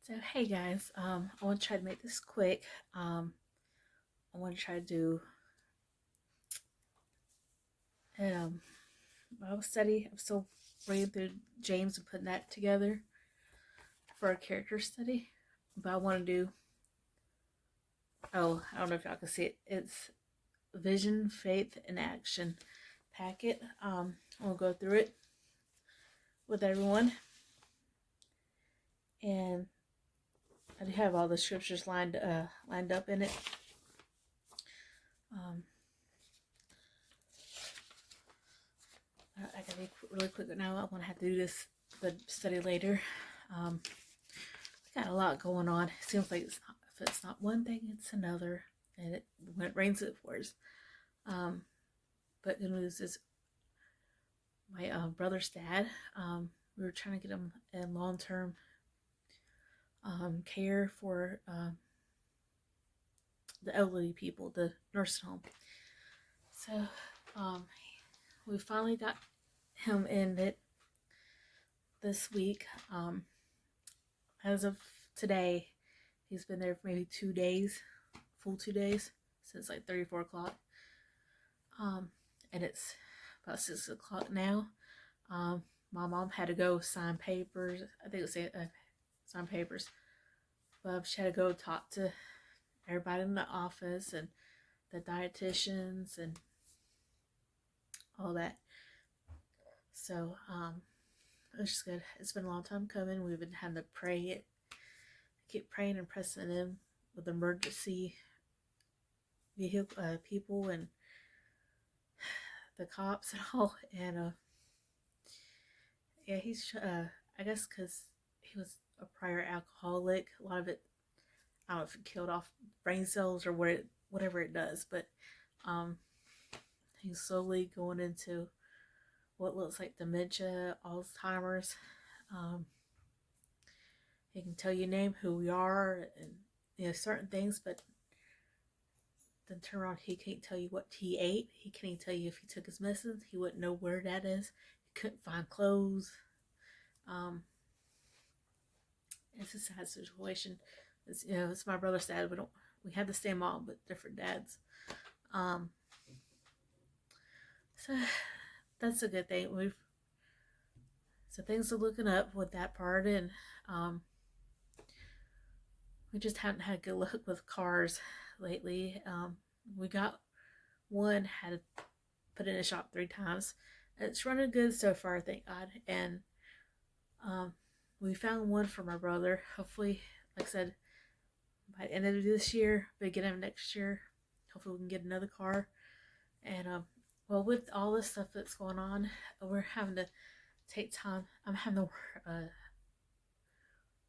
So hey guys, I want to try to make this quick. I want to try to do a Bible study. I'm still reading through James and putting that together for a character study. But I want to do. Oh, I don't know if y'all can see it. It's Vision, Faith, and Action packet. I'll go through it with everyone, and I do have all the scriptures lined up in it. Um, I gotta be really quick now. I want to have to do the study later. Um, got a lot going on. It seems like if it's not one thing, it's another, and when it rains, it pours. But the news is my brother's dad. We were trying to get him in long-term care for the elderly people, the nursing home. So we finally got him in it this week. As of today, he's been there for maybe 2 days, full 2 days, since like 34 o'clock. And it's about 6 o'clock now. My mom had to go sign papers. I think it was sign papers. But she had to go talk to everybody in the office and the dietitians and all that. So, it was just good. It's been a long time coming. We've been having to pray it. Keep praying and pressing in with emergency vehicle people and the cops and all. And yeah, he's I guess because he was a prior alcoholic. A lot of it, I don't know if it killed off brain cells or whatever it does, but he's slowly going into what looks like dementia, Alzheimer's. He can tell you name, who we are, and certain things, but then turn around, he can't tell you what he ate. He can't tell you if he took his medicine. He wouldn't know where that is. He couldn't find clothes. It's a sad situation. It's my brother's dad. We had the same mom, but different dads. So that's a good thing. So things are looking up with that part, and we just haven't had good luck with cars lately. We got one, had to put it in a shop 3 times. It's running good so far, thank God. And we found one for my brother. Hopefully, like I said, by the end of this year, beginning of next year, hopefully we can get another car. And well, with all this stuff that's going on, we're having to take time. I'm having to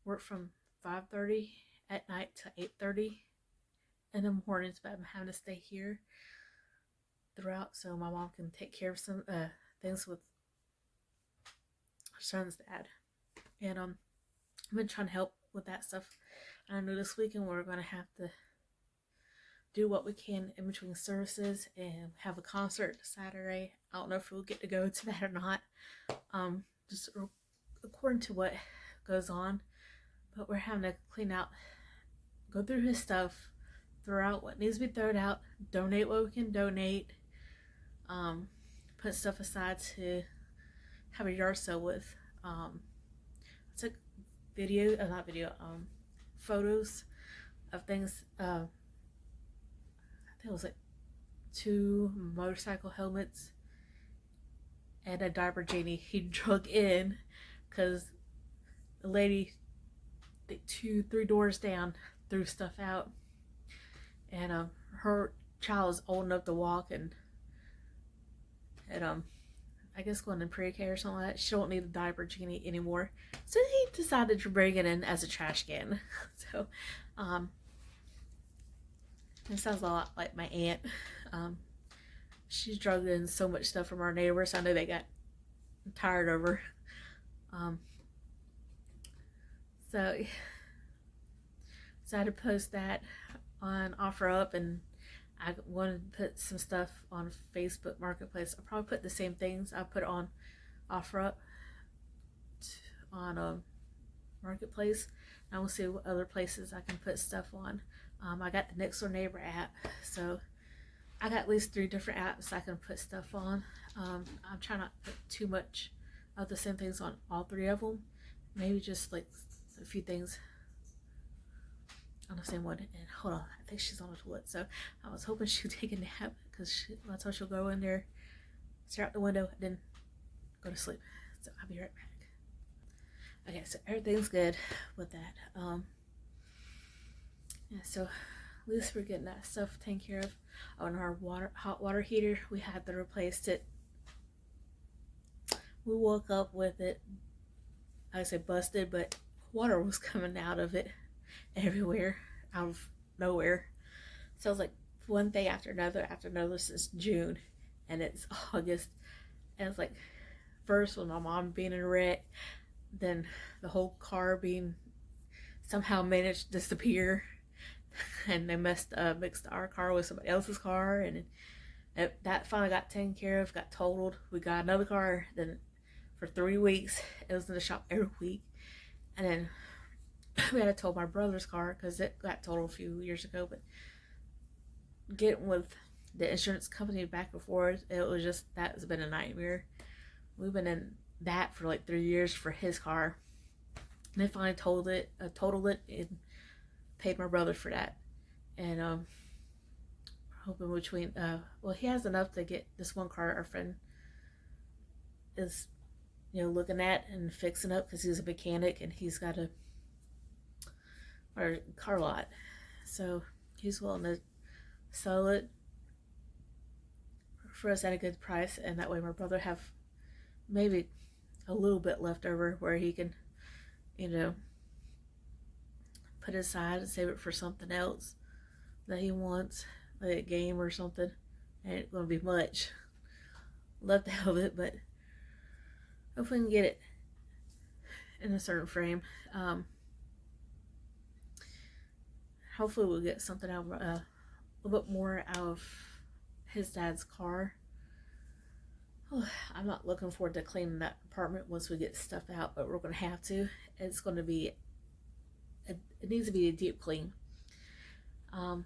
work from 5:30 at night to 8:30 in the mornings, but I'm having to stay here throughout so my mom can take care of some things with her son's dad. And I've been trying to help with that stuff. I know this weekend we're going to have to do what we can in between services and have a concert Saturday. I don't know if we'll get to go to that or not. Just according to what goes on. But we're having to clean out, go through his stuff, throw out what needs to be thrown out, donate what we can donate, put stuff aside to have a yard sale with. I took photos of things. I think it was like 2 motorcycle helmets and a diaper genie he drug in because the lady, 2-3 doors down, threw stuff out, and her child is old enough to walk, and I guess going in pre-K or something like that. She don't need a diaper genie anymore, so he decided to bring it in as a trash can. So it sounds a lot like my aunt. She's drugged in so much stuff from our neighbors. I know they got tired of her. So I had to post that on OfferUp, and I wanted to put some stuff on Facebook Marketplace. I'll probably put the same things I put on OfferUp on marketplace. I will see what other places I can put stuff on. I got the next door neighbor app, so I got at least 3 different apps I can put stuff on. I'm trying not to put too much of the same things on all 3 of them. Maybe just like a few things on the same one. And hold on, I think she's on the toilet, so I was hoping she would take a nap because that's how she'll go in there, stare out the window, and then go to sleep. So I'll be right back. Okay, so everything's good with that. Yeah, so at least we're getting that stuff taken care of. On our hot water heater, we had to replace it. We woke up with it, I said busted, but water was coming out of it everywhere, out of nowhere. So it was like one thing after another since June, and it's August. And it's like first with my mom being in a wreck, then the whole car being somehow managed to disappear, and they mixed our car with somebody else's car, and that finally got taken care of, got totaled. We got another car. Then for 3 weeks it was in the shop every week, and then we had to tow my brother's car because it got totaled a few years ago. But getting with the insurance company back and forth, it was just, that has been a nightmare. We've been in that for like 3 years for his car, and they finally totaled it and paid my brother for that. And hoping between well, he has enough to get this one car our friend is looking at and fixing up, because he's a mechanic and he's got a car lot, so he's willing to sell it for us at a good price, and that way my brother have maybe a little bit left over where he can put it aside and save it for something else that he wants, like a game or something. Ain't gonna be much left of it, but hopefully we can get it in a certain frame. Hopefully we'll get something out of a little bit more out of his dad's car. I'm not looking forward to cleaning that apartment once we get stuff out, but we're gonna have to. It's gonna be it needs to be a deep clean. So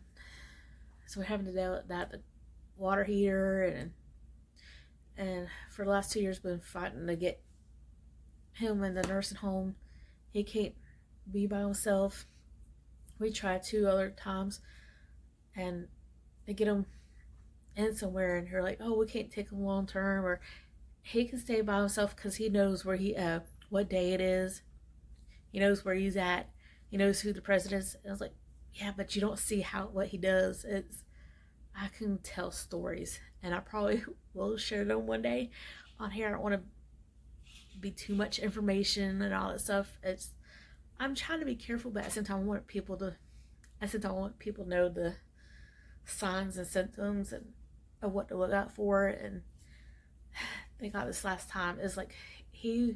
we're having to deal with that, the water heater, and for the last 2 years we've been fighting to get him in the nursing home. He can't be by himself. We tried 2 other times, and they get him in somewhere, and they're like, oh, we can't take him long term, or he can stay by himself because he knows where what day it is. He knows where he's at. He knows who the president is. And I was like, yeah, but you don't see what he does. I can tell stories, and I probably will share them one day on here. I don't want to be too much information and all that stuff. I'm trying to be careful, but at the same time I want people to know the signs and symptoms and of what to look out for. And they got this last time is like he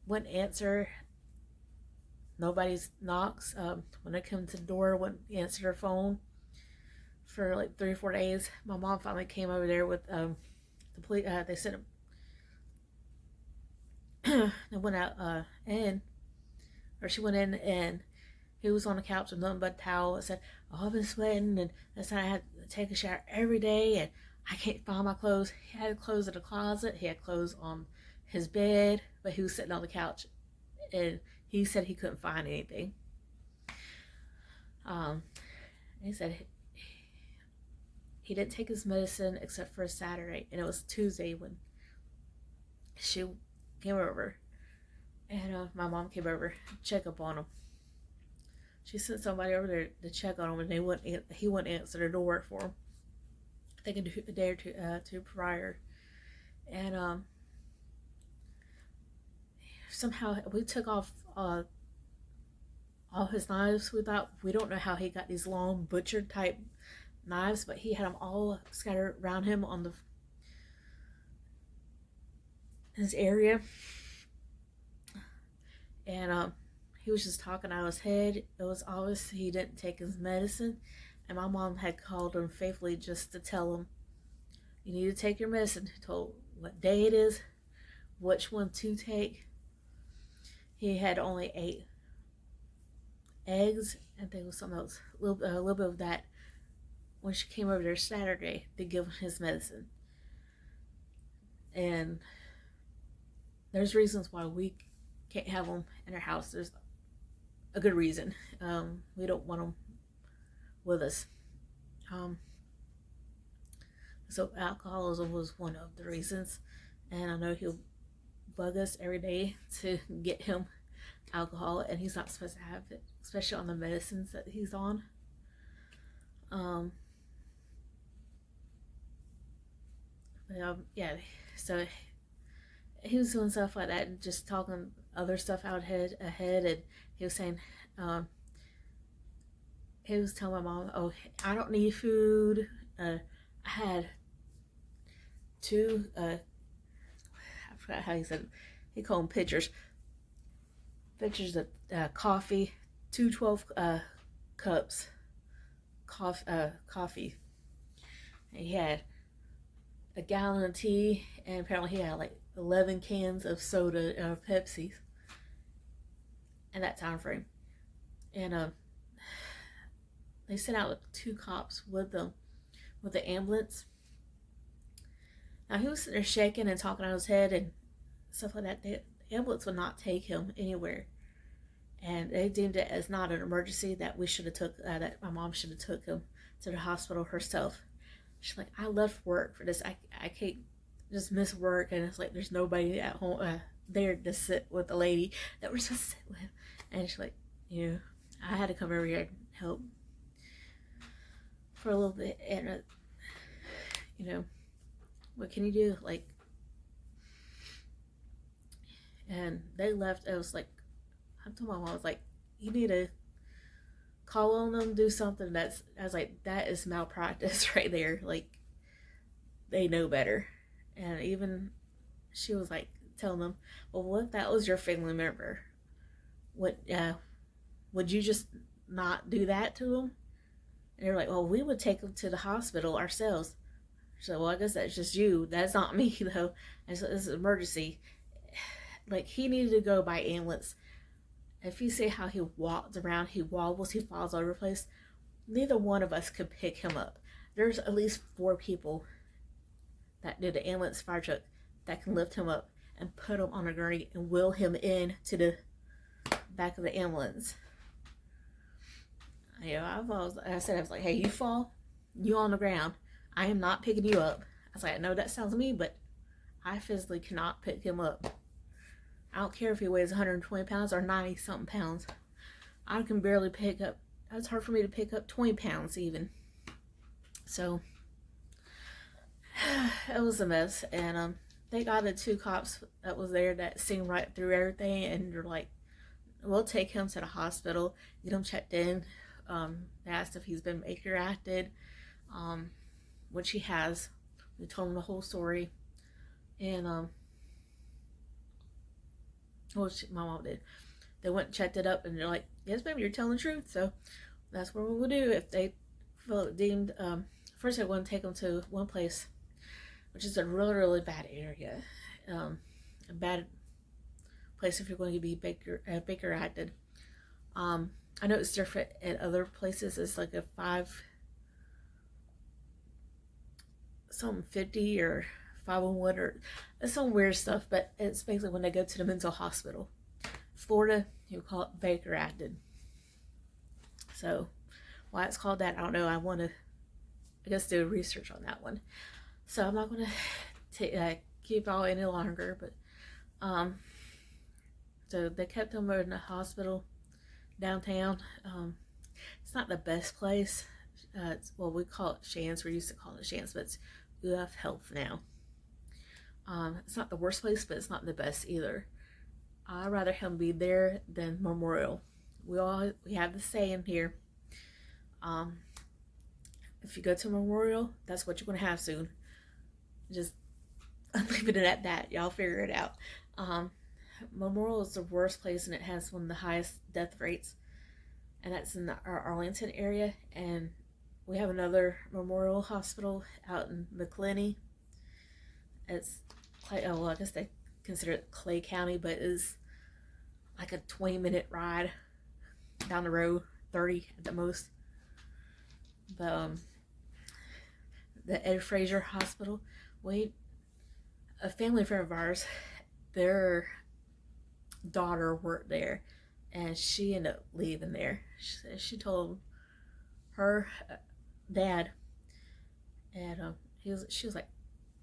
wouldn't answer nobody's knocks. When I come to the door, wouldn't answer their phone for like 3 or 4 days. My mom finally came over there with the police. They sent him. They went out she went in, and he was on the couch with nothing but a towel. And said, oh, I've been sweating, and I had to take a shower every day, and I can't find my clothes. He had clothes in the closet. He had clothes on his bed, but he was sitting on the couch, and he said he couldn't find anything. He said he didn't take his medicine except for Saturday, and it was Tuesday when she came over, and my mom came over to check up on him. She sent somebody over there to check on him, and he wouldn't answer the door for him. I think a day or two prior, and somehow we took off all his knives. We don't know how he got these long butcher type knives, but he had them all scattered around him on his area, and he was just talking out of his head. It was obvious he didn't take his medicine, and my mom had called him faithfully just to tell him, you need to take your medicine. He told what day it is, which one to take. he had only ate eggs and there was something else, a little bit of that when she came over there Saturday to give him his medicine. And there's reasons why we can't have them in our house. There's a good reason. We don't want them with us. So alcoholism was one of the reasons, and I know he'll bug us every day to get him alcohol, and he's not supposed to have it, especially on the medicines that he's on. Yeah, so he was doing stuff like that and just talking other stuff out ahead, and he was saying, he was telling my mom, "Oh, I don't need food. I had two, I forgot how he said it. He called them pitchers of coffee, 212 cups coffee. And he had a gallon of tea, and apparently he had like 11 cans of soda, Pepsi, in that time frame. And they sent out 2 cops with them, with the ambulance. Now he was sitting there shaking and talking out his head and stuff like that. The ambulance would not take him anywhere, and they deemed it as not an emergency, that we should have took that my mom should have took him to the hospital herself. She's like, I left work for this. I can't just miss work, and it's like there's nobody at home there to sit with the lady that we're supposed to sit with. And she's like, I had to come over here and help for a little bit, and what can you do? Like, and they left. It was like, I told my mom, I was like, you need to call on them, do something. I was like, that is malpractice right there. Like, they know better. And even she was like telling them, well, what if that was your family member? Would you just not do that to them? And they're like, well, we would take them to the hospital ourselves. So, well, I guess that's just you. That's not me, though. And so this is an emergency. Like, he needed to go by ambulance. If you see how he walks around, he wobbles, he falls all over the place, neither one of us could pick him up. There's at least 4 people that did the ambulance fire truck that can lift him up and put him on a gurney and wheel him in to the back of the ambulance. I was like, hey, you fall, you on the ground. I am not picking you up. I was like, I know that sounds mean, but I physically cannot pick him up. I don't care if he weighs 120 pounds or 90 something pounds. I can barely pick up. It's hard for me to pick up 20 pounds even. So it was a mess. And they got the 2 cops that was there that seen right through everything, and they're like, we'll take him to the hospital, get him checked in. They asked if he's been Baker acted, which he has. We told him the whole story, and my mom did. They went and checked it up, and they're like, yes, baby, you're telling the truth. So that's what we'll do. If they feel it deemed, first they want to take them to one place, which is a really, really bad area, a bad place if you're going to be Baker acted. I know it's different at other places. It's like a 50 or 501 or some weird stuff, but it's basically when they go to the mental hospital. Florida, you call it Baker acted. So why it's called that, I don't know. I want to, I guess, do research on that one. So I'm not going to keep all any longer, but so they kept him in the hospital downtown. It's not the best place. Well, we call it Shands. We're used to calling it Shands, but it's UF Health now. It's not the worst place, but it's not the best either. I'd rather him be there than Memorial. We have the saying here. If you go to Memorial, that's what you're going to have soon. Just I'm leaving it at that. Y'all figure it out. Memorial is the worst place, and it has one of the highest death rates, and that's in our Arlington area. And we have another Memorial Hospital out in McClenny. It's Clay. Oh, well, I guess they consider it Clay County, but it's like a 20-minute ride down the road, 30 at the most. But the Ed Fraser Hospital, a family friend of ours, their daughter worked there, and she ended up leaving there. She told her dad, and she was like,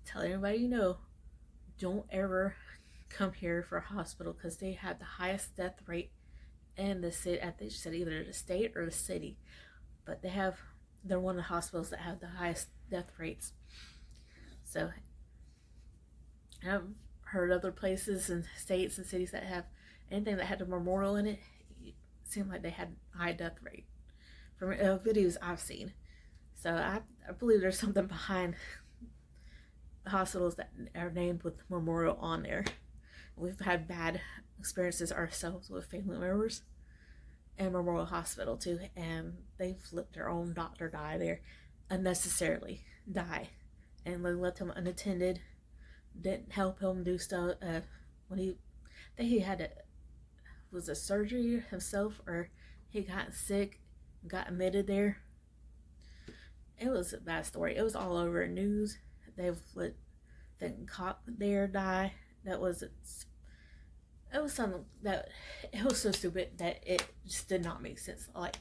tell anybody you know, don't ever come here for a hospital because they have the highest death rate in the city. I think she said either the state or the city, but they're one of the hospitals that have the highest death rates. So I've heard other places and states and cities that have anything that had a memorial in it, it seemed like they had a high death rate from videos I've seen. So I believe there's something behind hospitals that are named with memorial on there. We've had bad experiences ourselves with family members and Memorial Hospital too, and they've let their own doctor die there unnecessarily, and they left him unattended, didn't help him do stuff. When I think he had was a surgery himself, or he got sick, got admitted there. It was a bad story. It was all over the news. They've let the cop there die. It was something that it was so stupid that it just did not make sense. Like,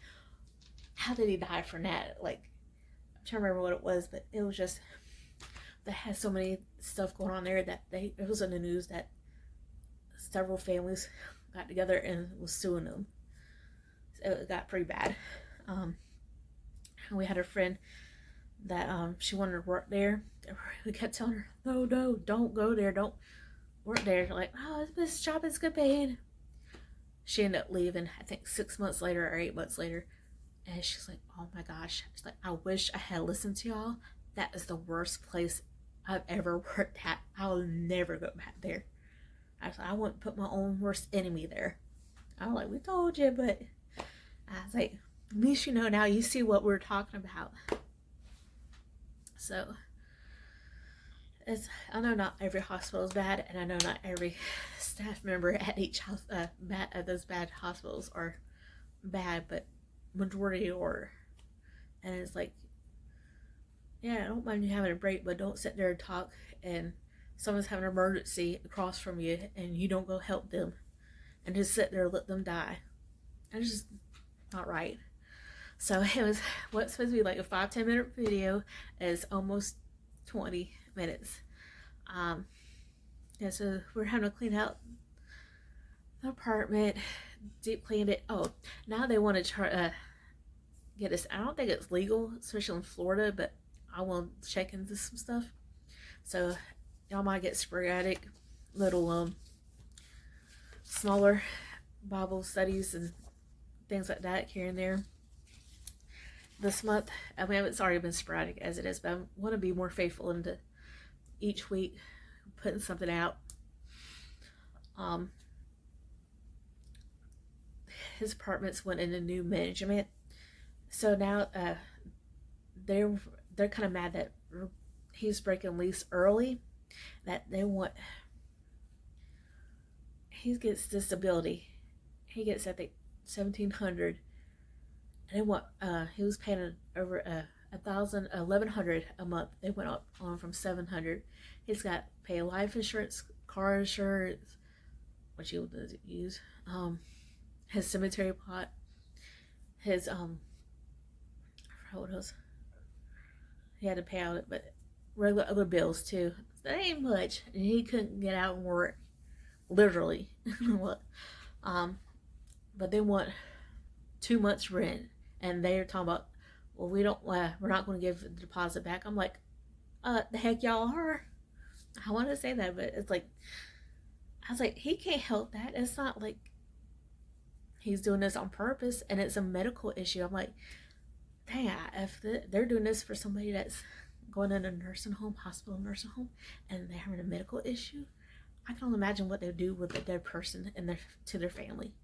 how did he die from that? Like, I'm trying to remember what it was, but it was just they had so many stuff going on there that it was in the news that several families got together and was suing them. So it got pretty bad. We had a friend that she wanted to work there. We kept telling her, no, don't go there, don't work there. Like, oh, this job is good paying. She ended up leaving, I think 6 months later or 8 months later, and she's like, oh my gosh, she's like, I wish I had listened to y'all. That is the worst place I've ever worked at. I'll never go back there. I was like, I wouldn't put my own worst enemy there. I was like, we told you, but I was like, at least you know now, you see what we're talking about. So I know not every hospital is bad, and I know not every staff member at each at those bad hospitals are bad, but majority are. And it's like, yeah, I don't mind you having a break, but don't sit there and talk and someone's having an emergency across from you and you don't go help them and just sit there and let them die. It's just not right. So it was what's supposed to be like a 5-10 minute video is almost 20 minutes. Yeah, so we're having to clean out the apartment, deep cleaned it. Oh, now they want to try get us. I don't think it's legal, especially in Florida, but I will check into some stuff. So y'all might get sporadic little smaller Bible studies and things like that here and there. This month, I mean, it's already been sporadic as it is, but I want to be more faithful into each week putting something out. His apartments went into new management, so now they're kind of mad that he's breaking lease early. That they want, he gets disability. He gets, I think, $1,700. And they want he was paying over $1,100 a month. They went up on from $700. He's got to pay life insurance, car insurance, which he does use, his cemetery plot, his what else? He had to pay out it, but regular other bills too. That ain't much, and he couldn't get out and work, literally. But they want 2 months rent, and they're talking about, well, we're not going to give the deposit back. I'm like, the heck y'all are. I want to say that, but it's like, I was like, he can't help that. It's not like he's doing this on purpose, and it's a medical issue. I'm like, dang, if they're doing this for somebody that's going in a nursing home, hospital nursing home, and they're having a medical issue, I can only imagine what they do with a dead person and to their family.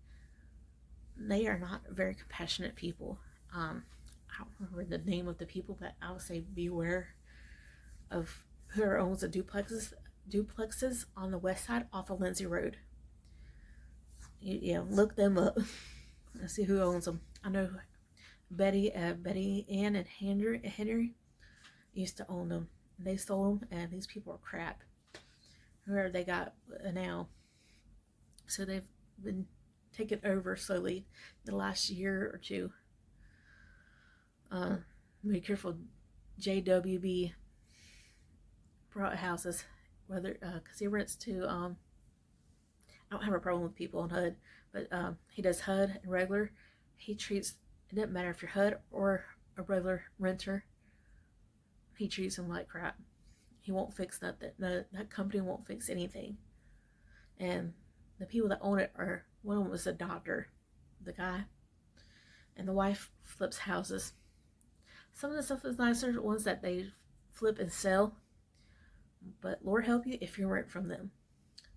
They are not very compassionate people. I don't remember the name of the people, but I would say beware of whoever owns the duplexes on the west side off of Lindsay Road. look them up. Let's see who owns them. I know Betty Ann and Henry used to own them. They sold them, and these people are crap. Whoever they got now. So they've been taken over slowly the last year or two. Be careful, JWB brought houses, whether because he rents to I don't have a problem with people on HUD, but he does HUD and regular. He treats, it doesn't matter if you're HUD or a regular renter, he treats them like crap. He won't fix nothing. That company won't fix anything. And the people that own it are, one of them was a doctor, the guy, and the wife flips houses. Some of the stuff is nicer, the ones that they flip and sell, but Lord help you if you rent from them.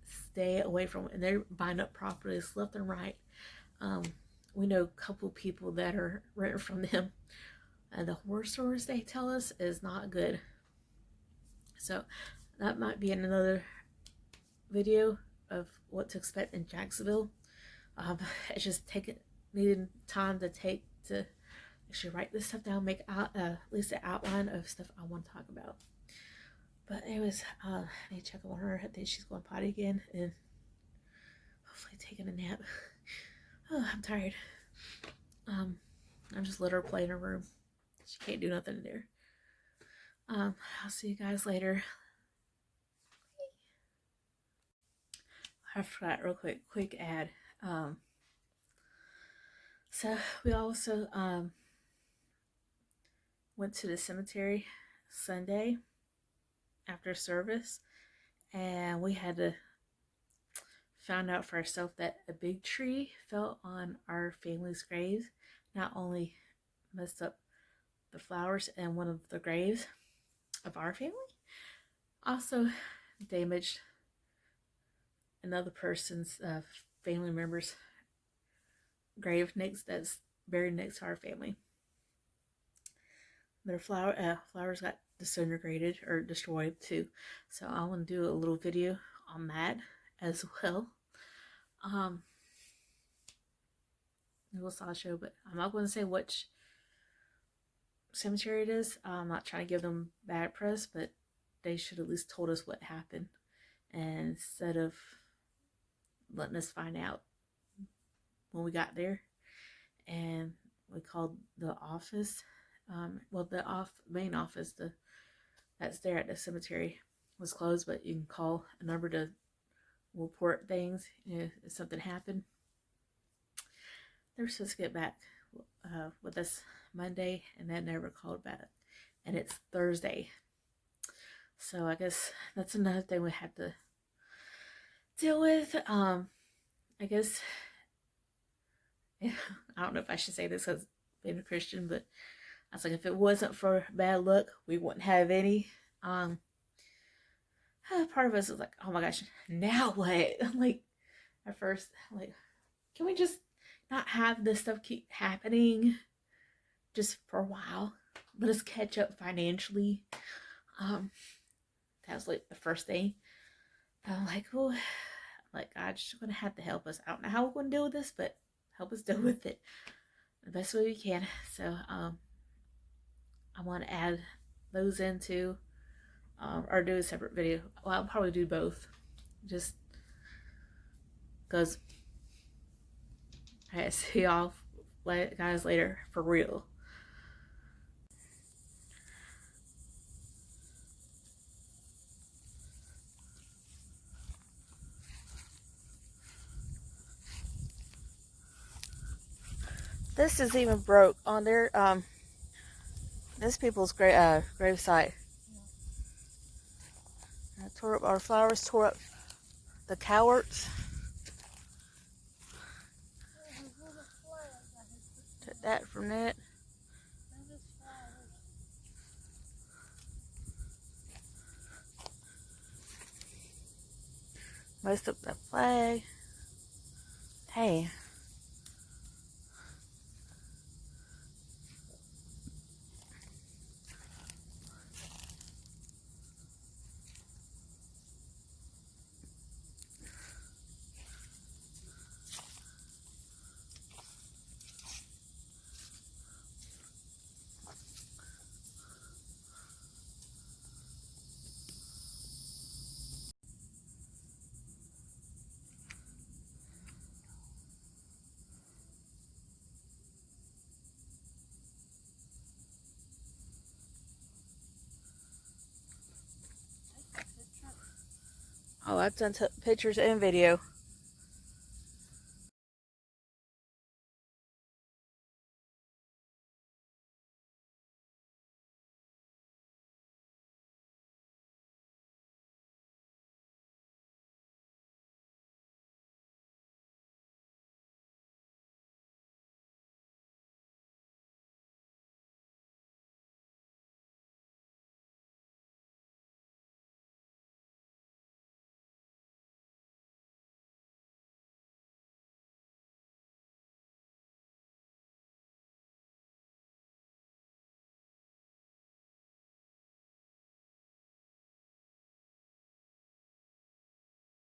Stay away from it. And they're buying up properties left and right. We know a couple people that are renting from them, and the horror stories they tell us is not good. So that might be another video of what to expect in Jacksonville. It's just needing time to take to actually write this stuff down, make out at least an outline of stuff I want to talk about. But anyways, I need to check on her. I think she's going potty again, and hopefully taking a nap. Oh, I'm tired. I'm just let her play in her room. She can't do nothing in there. I'll see you guys later. I forgot real quick ad. So we also went to the cemetery Sunday after service, and we had to found out for ourselves that a big tree fell on our family's graves. Not only messed up the flowers in one of the graves of our family, also damaged another person's family member's grave that's buried next to our family. Their flowers got disintegrated or destroyed too. So I want to do a little video on that as well. A little slideshow, but I'm not going to say which cemetery it is. I'm not trying to give them bad press, but they should at least told us what happened, and instead of letting us find out when we got there. And we called the office, the main office that's there at the cemetery was closed, but you can call a number to report things if something happened. They were supposed to get back with us Monday, and they never called back, and it's Thursday. So I guess that's another thing we had to deal with. I guess, I don't know if I should say this as being a Christian, but I was like, if it wasn't for bad luck, we wouldn't have any. Part of us was like, oh my gosh, now what? I'm like, at first, I'm like, can we just not have this stuff keep happening just for a while? Let us catch up financially. That was like the first thing. I'm like, oh, like, God's just gonna have to help us. I don't know how we're gonna deal with this, but help us deal with it the best way we can. So I want to add those into or do a separate video. Well, I'll probably do both, just because. Alright, see y'all guys later, for real. This is even broke on their this people's grave site. I tore up our flowers, tore up the cowards. Took that from that. Most of the flag. Hey. Oh, I've done pictures and video.